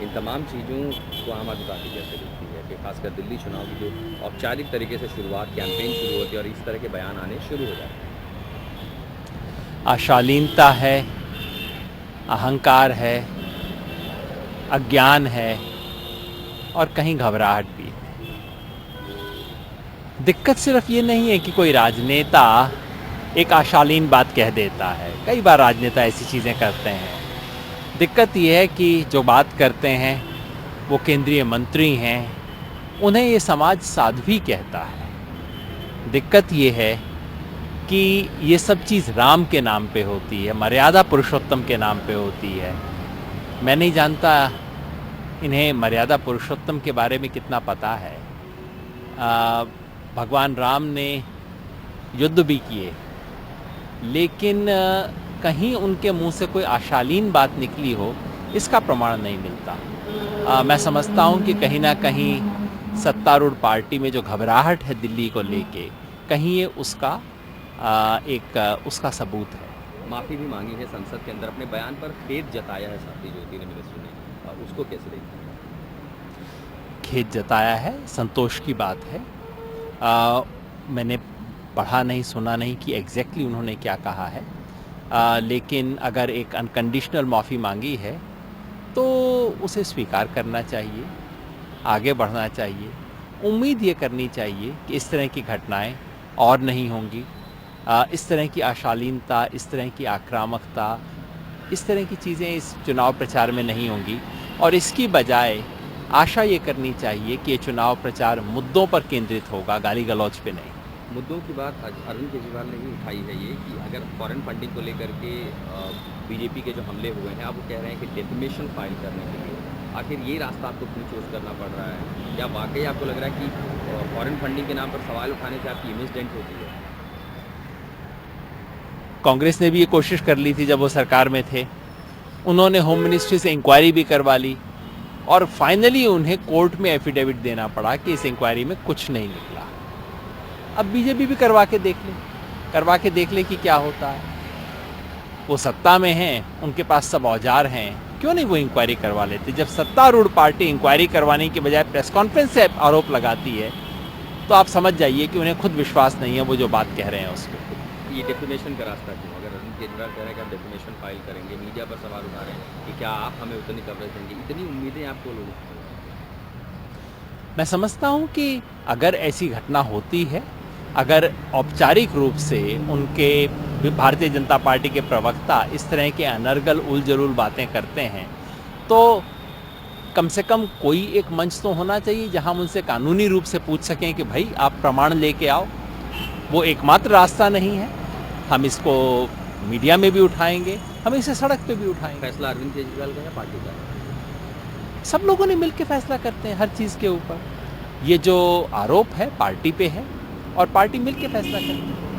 इन तमाम चीज़ों को आम आदमी पार्टी कैसे देखती है कि खासकर दिल्ली चुनाव की जो औपचारिक तरीके से शुरुआत, कैंपेन शुरू होती है और इस तरह के बयान आने शुरू हो जाते हैं? अशालीनता है, अहंकार है, अज्ञान है और कहीं घबराहट भी है। दिक्कत सिर्फ ये नहीं है कि कोई राजनेता एक अशालीन बात कह देता है। कई बार राजनेता ऐसी चीज़ें करते हैं। दिक्कत ये है कि जो बात करते हैं वो केंद्रीय मंत्री हैं, उन्हें ये समाज साध्वी कहता है। दिक्कत ये है कि ये सब चीज़ राम के नाम पे होती है, मर्यादा पुरुषोत्तम के नाम पे होती है। मैं नहीं जानता इन्हें मर्यादा पुरुषोत्तम के बारे में कितना पता है। भगवान राम ने युद्ध भी किए, लेकिन कहीं उनके मुंह से कोई अशालीन बात निकली हो, इसका प्रमाण नहीं मिलता। मैं समझता हूँ कि कहीं ना कहीं सत्तारूढ़ पार्टी में जो घबराहट है दिल्ली को लेके, कहीं ये उसका उसका सबूत है। माफ़ी भी मांगी है संसद के अंदर, अपने बयान पर खेद जताया है साथी ज्योतिरादित्य मिश्र ने, उसको कैसे देखते हैं? खेद जताया है, संतोष की बात है। मैंने पढ़ा नहीं, सुना नहीं कि एग्जैक्टली उन्होंने क्या कहा है, लेकिन अगर एक अनकंडीशनल माफ़ी मांगी है तो उसे स्वीकार करना चाहिए, आगे बढ़ना चाहिए। उम्मीद ये करनी चाहिए कि इस तरह की घटनाएं और नहीं होंगी, इस तरह की अशालीनता, इस तरह की आक्रामकता, इस तरह की चीज़ें इस चुनाव प्रचार में नहीं होंगी। और इसकी बजाय आशा ये करनी चाहिए कि ये चुनाव प्रचार मुद्दों पर केंद्रित होगा, गाली गलौज पे नहीं। मुद्दों की बात अरविंद केजरीवाल ने भी उठाई है ये कि अगर फॉरेन फंडिंग को लेकर के बीजेपी के जो हमले हुए हैं, अब वो कह रहे हैं कि डेफेमेशन फाइल करने के लिए आखिर ये रास्ता आपको क्यों चूज करना पड़ रहा है? या वाकई आपको लग रहा है कि फॉरेन फंडिंग के नाम पर सवाल उठाने से आपकी इमेज डेंट होती है? कांग्रेस ने भी ये कोशिश कर ली थी जब वो सरकार में थे। उन्होंने होम मिनिस्ट्री से इंक्वायरी भी करवा ली और फाइनली उन्हें कोर्ट में एफिडेविट देना पड़ा कि इस इंक्वायरी में कुछ नहीं निकला। अब बीजेपी भी करवा के देख ले कि क्या होता है। वो सत्ता में हैं, उनके पास सब औजार हैं, क्यों नहीं वो इंक्वायरी करवा लेते? जब सत्तारूढ़ पार्टी इंक्वायरी करवाने के बजाय प्रेस कॉन्फ्रेंस से आरोप लगाती है, तो आप समझ जाइए कि उन्हें खुद विश्वास नहीं है वो जो बात कह रहे हैं उसको। ये डेफेमेशन का रास्ता क्यों? अगर अरविंद केजरीवाल कह रहे हैं कि आप डेफेमेशन फाइल करेंगे, मीडिया पर सवाल उठा रहे हैं कि क्या आप हमें उतनी कवरेज देंगे, इतनी उम्मीदें आपको लोगों से? मैं समझता हूँ कि अगर ऐसी घटना होती है, अगर औपचारिक रूप से उनके भारतीय जनता पार्टी के प्रवक्ता इस तरह के अनर्गल उलझुल बातें करते हैं, तो कम से कम कोई एक मंच तो होना चाहिए जहां हम उनसे कानूनी रूप से पूछ सकें कि भाई आप प्रमाण लेके आओ। वो एकमात्र रास्ता नहीं है, हम इसको मीडिया में भी उठाएंगे, हम इसे सड़क पे भी उठाएंगे। फैसला अरविंद केजरीवाल का या पार्टी का है? सब लोगों ने मिलकर फैसला करते हैं हर चीज़ के ऊपर। ये जो आरोप है पार्टी पे है और पार्टी मिलकर फैसला करती है।